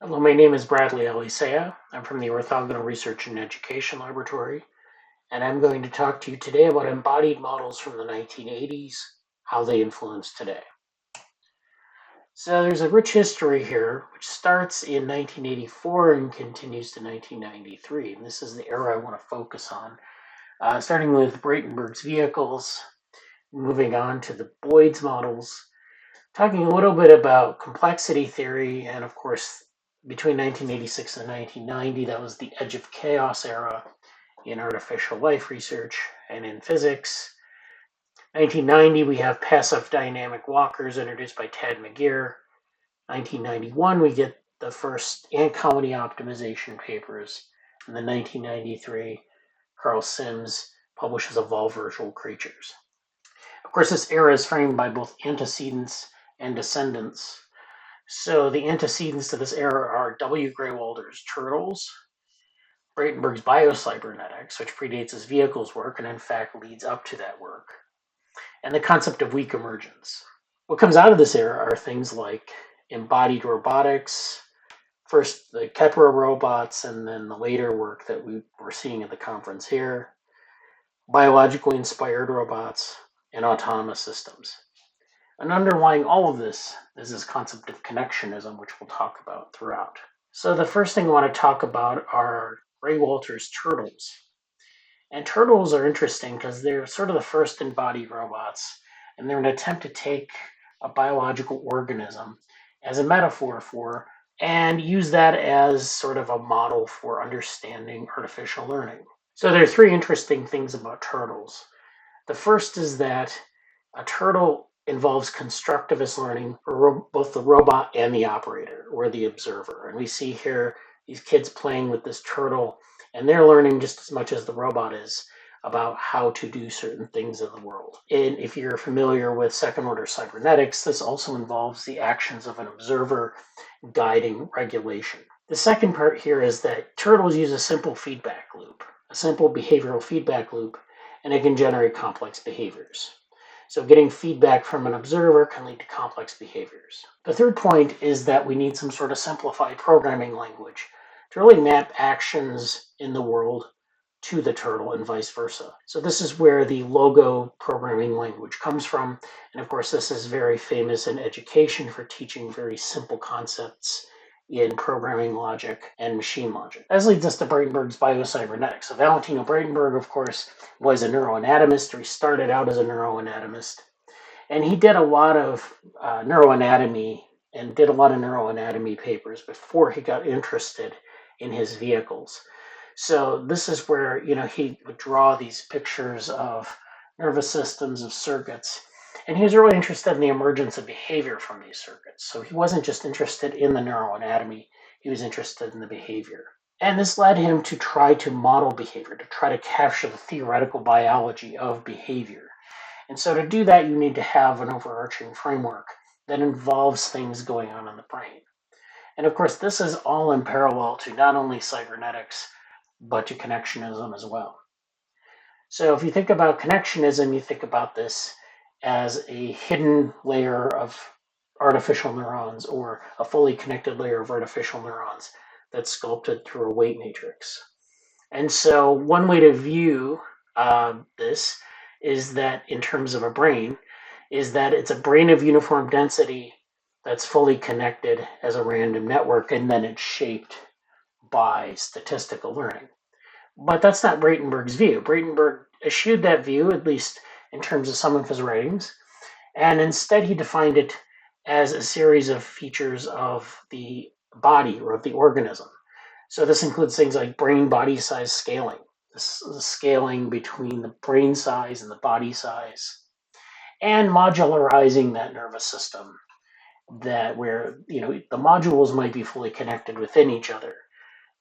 Hello, my name is Bradly Alicea. I'm from the Orthogonal Research and Education Laboratory, and I'm going to talk to you today about embodied models from the 1980s, how they influence today. So there's a rich history here, which starts in 1984 and continues to 1993. And this is the era I want to focus on, starting with Bratenberg's vehicles, moving on to the Boyd's models, talking a little bit about complexity theory, and of course, between 1986 and 1990, that was the edge of chaos era in artificial life research and in physics. 1990, we have passive dynamic walkers introduced by Tad McGeer. 1991, we get the first ant colony optimization papers. And then 1993, Carl Sims publishes Evolved Virtual Creatures. Of course, this era is framed by both antecedents and descendants. So the antecedents to this era are W. Greywalder's turtles, Bratenberg's biocybernetics, which predates his vehicles work and in fact leads up to that work, and the concept of weak emergence. What comes out of this era are things like embodied robotics, first the Kepler robots, and then the later work that we were seeing at the conference here, biologically inspired robots, and autonomous systems. And underlying all of this is this concept of connectionism, which we'll talk about throughout. So the first thing I want to talk about are Greywalder's turtles. And turtles are interesting because they're sort of the first embodied robots, and they're an attempt to take a biological organism as a metaphor for, and use that as sort of a model for understanding artificial learning. So there are three interesting things about turtles. The first is that a turtle involves constructivist learning for both the robot and the operator or the observer. And we see here these kids playing with this turtle, and they're learning just as much as the robot is about how to do certain things in the world. And if you're familiar with second order cybernetics, this also involves the actions of an observer guiding regulation. The second part here is that turtles use a simple feedback loop, a simple behavioral feedback loop, and it can generate complex behaviors. So getting feedback from an observer can lead to complex behaviors. The third point is that we need some sort of simplified programming language to really map actions in the world to the turtle and vice versa. So this is where the Logo programming language comes from. And of course, this is very famous in education for teaching very simple concepts in programming logic and machine logic. That leads us to Bratenberg's biocybernetics. So Valentino Bratenberg, of course, was a neuroanatomist, or he started out as a neuroanatomist. And he did a lot of neuroanatomy and did a lot of neuroanatomy papers before he got interested in his vehicles. So this is where, he would draw these pictures of nervous systems, of circuits, and he was really interested in the emergence of behavior from these circuits. So he wasn't just interested in the neuroanatomy, he was interested in the behavior. And this led him to try to model behavior, to try to capture the theoretical biology of behavior. And so to do that, you need to have an overarching framework that involves things going on in the brain. And of course, this is all in parallel to not only cybernetics, but to connectionism as well. So if you think about connectionism, you think about this as a hidden layer of artificial neurons or a fully connected layer of artificial neurons that's sculpted through a weight matrix. And so one way to view this is that in terms of a brain, is that it's a brain of uniform density that's fully connected as a random network, and then it's shaped by statistical learning. But that's not Bratenberg's view. Bratenberg eschewed that view, at least in terms of some of his writings, and instead he defined it as a series of features of the body or of the organism. So this includes things like brain-body size scaling, the scaling between the brain size and the body size, and modularizing that nervous system, that where the modules might be fully connected within each other,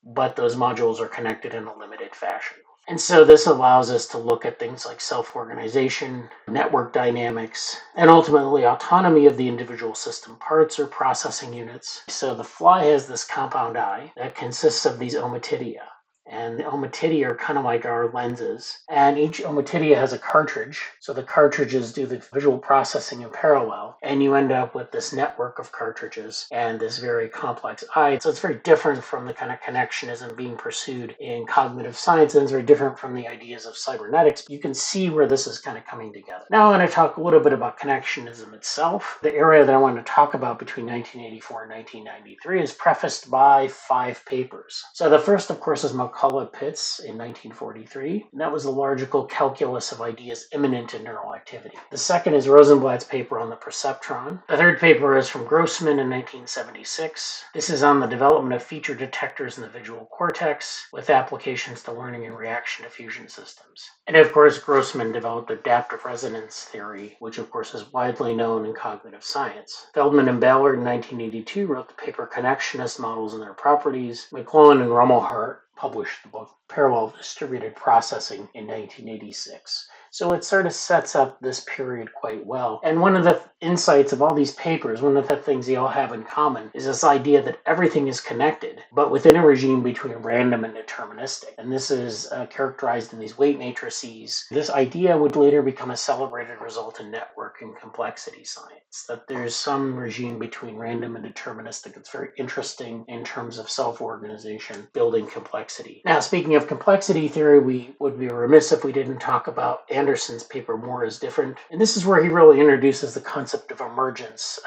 but those modules are connected in a limited fashion. And so this allows us to look at things like self-organization, network dynamics, and ultimately autonomy of the individual system parts or processing units. So the fly has this compound eye that consists of these ommatidia. And the ommatidia are kind of like our lenses. And each ommatidia has a cartridge. So the cartridges do the visual processing in parallel. And you end up with this network of cartridges and this very complex eye. So it's very different from the kind of connectionism being pursued in cognitive science. And it's very different from the ideas of cybernetics. You can see where this is kind of coming together. Now I'm going to talk a little bit about connectionism itself. The area that I want to talk about between 1984 and 1993 is prefaced by 5 papers. So the first, of course, is McCullough-Pitts in 1943, and that was the logical calculus of ideas immanent in neural activity. The second is Rosenblatt's paper on the perceptron. The third paper is from Grossman in 1976. This is on the development of feature detectors in the visual cortex with applications to learning and reaction diffusion systems. And of course, Grossman developed adaptive resonance theory, which of course is widely known in cognitive science. Feldman and Ballard in 1982 wrote the paper Connectionist Models and Their Properties. McClellan and Rumelhart published the book Parallel Distributed Processing in 1986. So it sort of sets up this period quite well. And one of the insights of all these papers, one of the things they all have in common, is this idea that everything is connected, but within a regime between random and deterministic. And this is characterized in these weight matrices. This idea would later become a celebrated result in network and complexity science, that there's some regime between random and deterministic. It's very interesting in terms of self-organization, building complexity. Now, speaking of complexity theory, we would be remiss if we didn't talk about Anderson's paper, More is Different. And this is where he really introduces the concept of emergence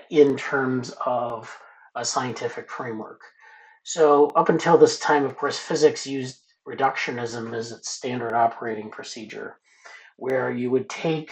in terms of a scientific framework. So up until this time, of course, physics used reductionism as its standard operating procedure, where you would take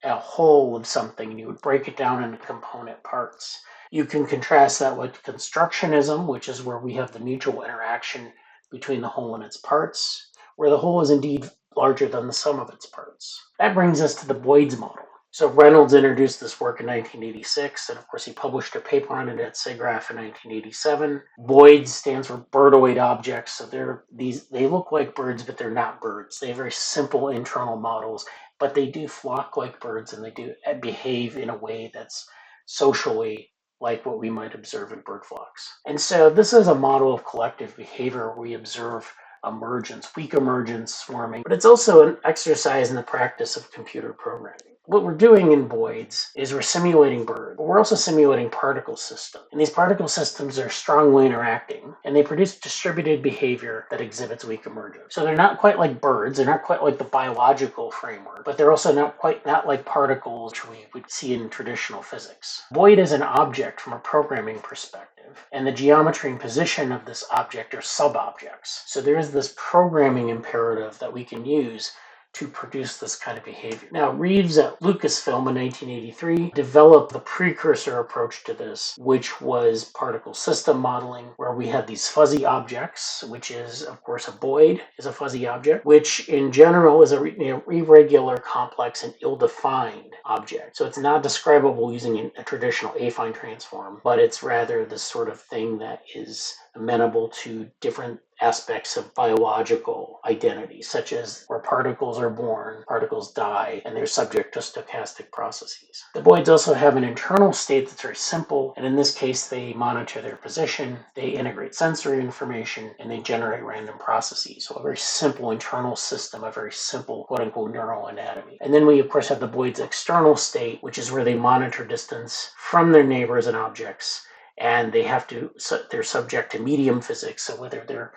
a whole of something and you would break it down into component parts. You can contrast that with constructionism, which is where we have the mutual interaction between the whole and its parts, where the whole is indeed larger than the sum of its parts. That brings us to the Boyd's model. So Reynolds introduced this work in 1986, and of course he published a paper on it at SIGGRAPH in 1987. Boyd stands for birdoid objects, so they look like birds, but they're not birds. They have very simple internal models, but they do flock like birds, and they do behave in a way that's socially like what we might observe in bird flocks. And so this is a model of collective behavior where we observe emergence, weak emergence, swarming, but it's also an exercise in the practice of computer programming. What we're doing in Boyd's is we're simulating birds, but we're also simulating particle systems. And these particle systems are strongly interacting, and they produce distributed behavior that exhibits weak emergence. So they're not quite like birds, they're not quite like the biological framework, but they're also not like particles which we would see in traditional physics. Boyd is an object from a programming perspective, and the geometry and position of this object are sub-objects. So there is this programming imperative that we can use to produce this kind of behavior. Now, Reeves at Lucasfilm in 1983 developed the precursor approach to this, which was particle system modeling, where we had these fuzzy objects, which is, of course, a Boyd is a fuzzy object, which in general is a irregular, complex, and ill-defined object. So it's not describable using a traditional affine transform, but it's rather this sort of thing that is amenable to different aspects of biological identity, such as where particles are born, particles die, and they're subject to stochastic processes. The Boyds also have an internal state that's very simple, and in this case, they monitor their position, they integrate sensory information, and they generate random processes. So a very simple internal system, a very simple quote-unquote neural anatomy. And then we, of course, have the Boyd's external state, which is where they monitor distance from their neighbors and objects, and they're subject to medium physics, so whether they're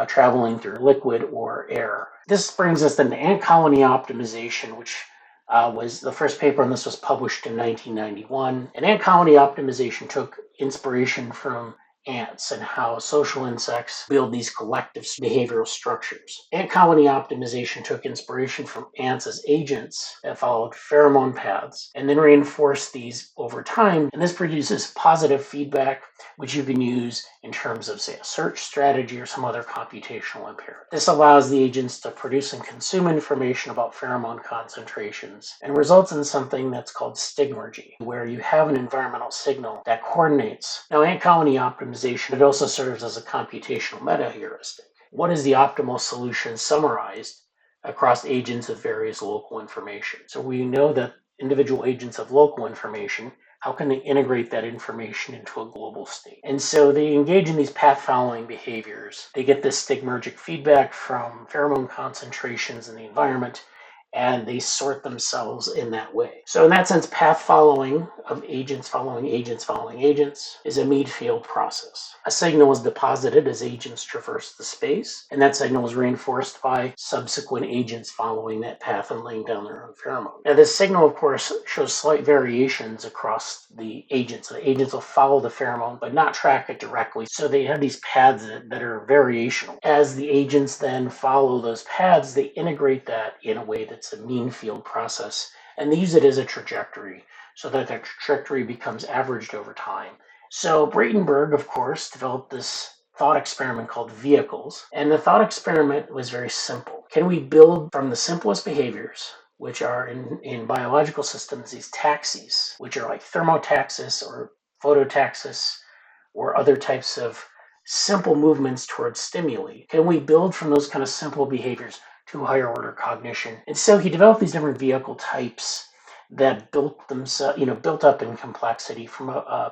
traveling through liquid or air. This brings us then to ant colony optimization, which was the first paper on this was published in 1991. And ant colony optimization took inspiration from ants and how social insects build these collective behavioral structures. Ant colony optimization took inspiration from ants as agents that followed pheromone paths and then reinforced these over time. And this produces positive feedback, which you can use in terms of, say, a search strategy or some other computational imperative. This allows the agents to produce and consume information about pheromone concentrations and results in something that's called stigmergy, where you have an environmental signal that coordinates. Now, ant colony optimization, it also serves as a computational meta-heuristic. What is the optimal solution summarized across agents of various local information? So we know that individual agents of local information How can they integrate that information into a global state? And so they engage in these path following behaviors. They get this stigmergic feedback from pheromone concentrations in the environment, and they sort themselves in that way. So in that sense, path following of agents following agents following agents is a mean field process. A signal is deposited as agents traverse the space, and that signal is reinforced by subsequent agents following that path and laying down their own pheromone. Now this signal, of course, shows slight variations across the agents. So the agents will follow the pheromone but not track it directly. So they have these paths that are variational. As the agents then follow those paths, they integrate that in a way that's a mean field process, and they use it as a trajectory so that the trajectory becomes averaged over time. So Bratenberg, of course, developed this thought experiment called vehicles, and the thought experiment was very simple. Can we build from the simplest behaviors, which are in biological systems, these taxis, which are like thermotaxis or phototaxis or other types of simple movements towards stimuli? Can we build from those kind of simple behaviors to higher order cognition? And so he developed these different vehicle types that built themselves, built up in complexity from a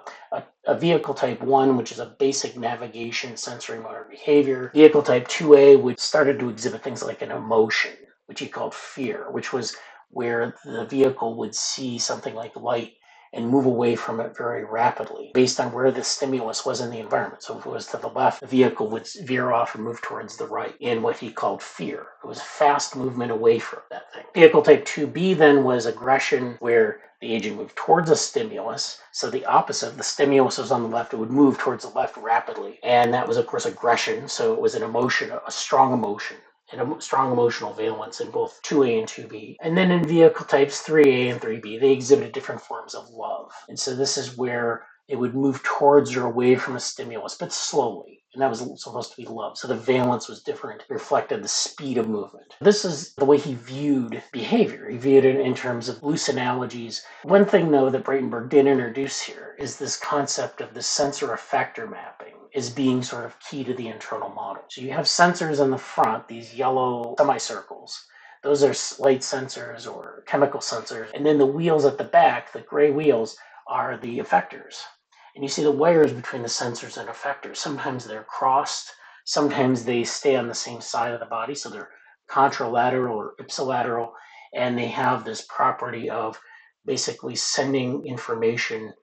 vehicle type 1, which is a basic navigation sensory motor behavior. Vehicle type 2A, which started to exhibit things like an emotion, which he called fear, which was where the vehicle would see something like light and move away from it very rapidly based on where the stimulus was in the environment. So if it was to the left, the vehicle would veer off and move towards the right in what he called fear. It was fast movement away from that thing. Vehicle type 2B then was aggression, where the agent moved towards a stimulus. So the opposite, the stimulus was on the left, it would move towards the left rapidly. And that was, of course, aggression. So it was an emotion, a strong emotion, and a strong emotional valence in both 2A and 2B. And then in vehicle types 3A and 3B, they exhibited different forms of love. And so this is where it would move towards or away from a stimulus, but slowly. And that was supposed to be love. So the valence was different, reflected the speed of movement. This is the way he viewed behavior. He viewed it in terms of loose analogies. One thing, though, that Bratenberg did introduce here is this concept of the sensor-effector mapping is being sort of key to the internal model. So you have sensors in the front, these yellow semicircles. Those are light sensors or chemical sensors. And then the wheels at the back, the gray wheels, are the effectors. And you see the wires between the sensors and effectors. Sometimes they're crossed. Sometimes they stay on the same side of the body. So they're contralateral or ipsilateral. And they have this property of basically sending information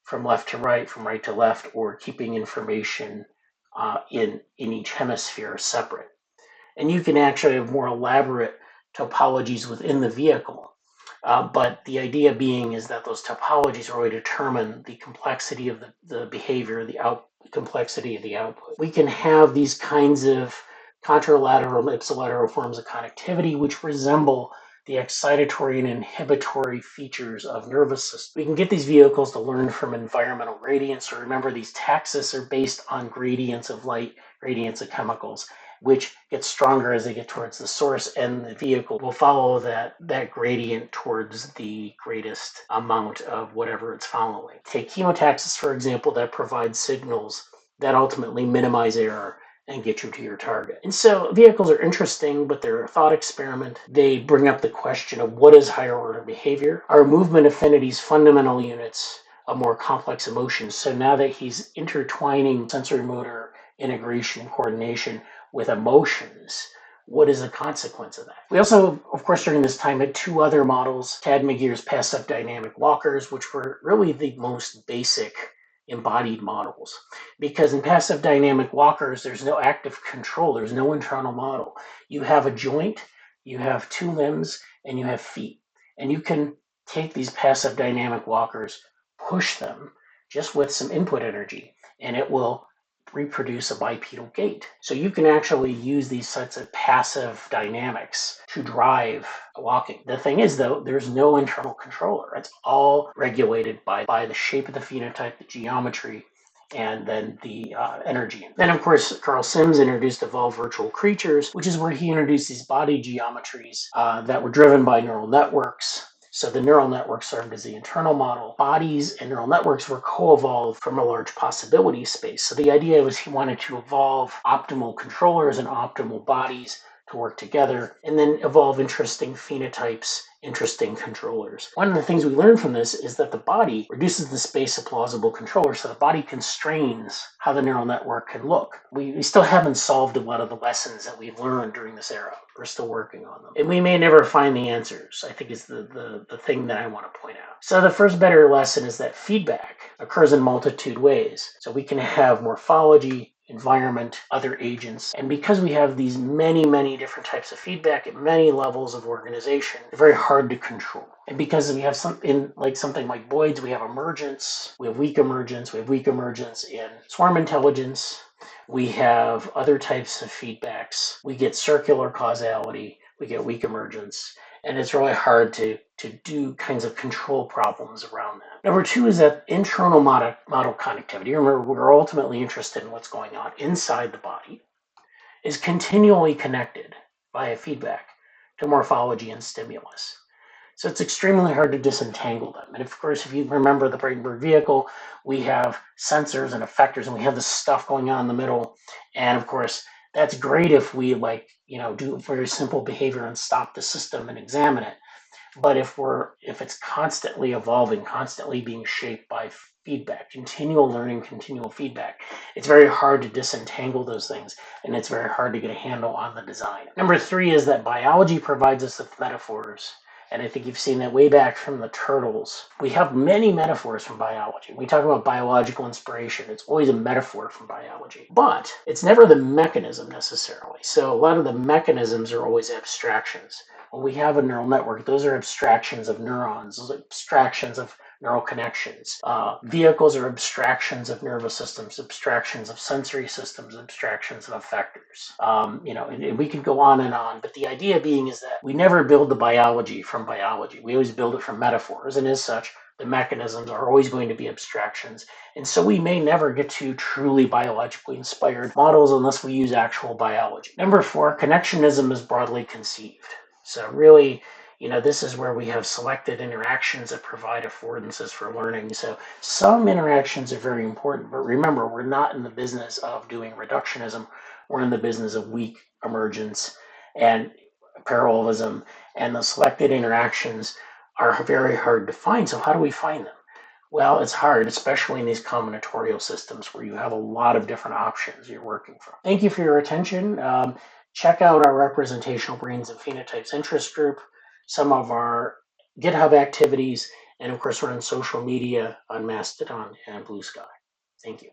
from left to right, from right to left, or keeping information in each hemisphere separate. And you can actually have more elaborate topologies within the vehicle. But the idea being is that those topologies really determine the complexity of the behavior, the complexity of the output. We can have these kinds of contralateral and ipsilateral forms of connectivity which resemble the excitatory and inhibitory features of nervous system. We can get these vehicles to learn from environmental gradients. So remember, these taxis are based on gradients of light, gradients of chemicals, which get stronger as they get towards the source, and the vehicle will follow that gradient towards the greatest amount of whatever it's following. Take chemotaxis, for example, that provides signals that ultimately minimize error and get you to your target. And so vehicles are interesting, but they're a thought experiment. They bring up the question of what is higher order behavior? Are movement affinities fundamental units of more complex emotions? So now that he's intertwining sensory motor integration and coordination with emotions, what is the consequence of that? We also, of course, during this time had two other models, Tad McGear's passive dynamic walkers, which were really the most basic embodied models. Because in passive dynamic walkers, there's no active control, there's no internal model. You have a joint, you have two limbs, and you have feet. And you can take these passive dynamic walkers, push them just with some input energy, and it will reproduce a bipedal gait. So you can actually use these sets of passive dynamics to drive walking. The thing is, though, there's no internal controller. It's all regulated by the shape of the phenotype, the geometry, and then the energy. Then, of course, Carl Sims introduced Evolved Virtual Creatures, which is where he introduced these body geometries that were driven by neural networks. So the neural network served as the internal model. Bodies and neural networks were co-evolved from a large possibility space. So the idea was he wanted to evolve optimal controllers and optimal bodies to work together, and then evolve interesting phenotypes, interesting controllers. One of the things we learn from this is that the body reduces the space of plausible controllers, so the body constrains how the neural network can look. We still haven't solved a lot of the lessons that we've learned during this era. We're still working on them. And we may never find the answers, I think is the thing that I want to point out. So the first better lesson is that feedback occurs in multitude ways. So we can have morphology, environment, other agents. And because we have these many different types of feedback at many levels of organization, they're very hard to control. And because we have something like Boyd's, we have emergence, we have weak emergence, in swarm intelligence, we have other types of feedbacks, we get circular causality, we get weak emergence, and it's really hard to do kinds of control problems around that. Number two is that internal model connectivity. Remember, we're ultimately interested in what's going on inside the body, is continually connected via feedback to morphology and stimulus. So it's extremely hard to disentangle them. And of course, if you remember the Bradenberg vehicle, we have sensors and effectors, and we have this stuff going on in the middle. And of course, that's great if we do very simple behavior and stop the system and examine it. But if it's constantly evolving, constantly being shaped by feedback, continual learning, continual feedback, it's very hard to disentangle those things, and it's very hard to get a handle on the design. Number three is that biology provides us with metaphors. And I think you've seen that way back from the turtles. We have many metaphors from biology. We talk about biological inspiration. It's always a metaphor from biology. But it's never the mechanism necessarily. So a lot of the mechanisms are always abstractions. When we have a neural network, those are abstractions of neurons, those are abstractions of neural connections. Vehicles are abstractions of nervous systems, abstractions of sensory systems, abstractions of effectors. And we could go on, but the idea being is that we never build the biology from biology. We always build it from metaphors, and as such, the mechanisms are always going to be abstractions. And so we may never get to truly biologically inspired models unless we use actual biology. Number four, connectionism is broadly conceived. So really, this is where we have selected interactions that provide affordances for learning. So some interactions are very important, but remember, we're not in the business of doing reductionism. We're in the business of weak emergence and parallelism, and the selected interactions are very hard to find. So how do we find them? Well, it's hard, especially in these combinatorial systems where you have a lot of different options you're working from. Thank you for your attention. Check out our Representational Brains and Phenotypes interest group, some of our GitHub activities, and of course, we're on social media on Mastodon and Blue Sky. Thank you.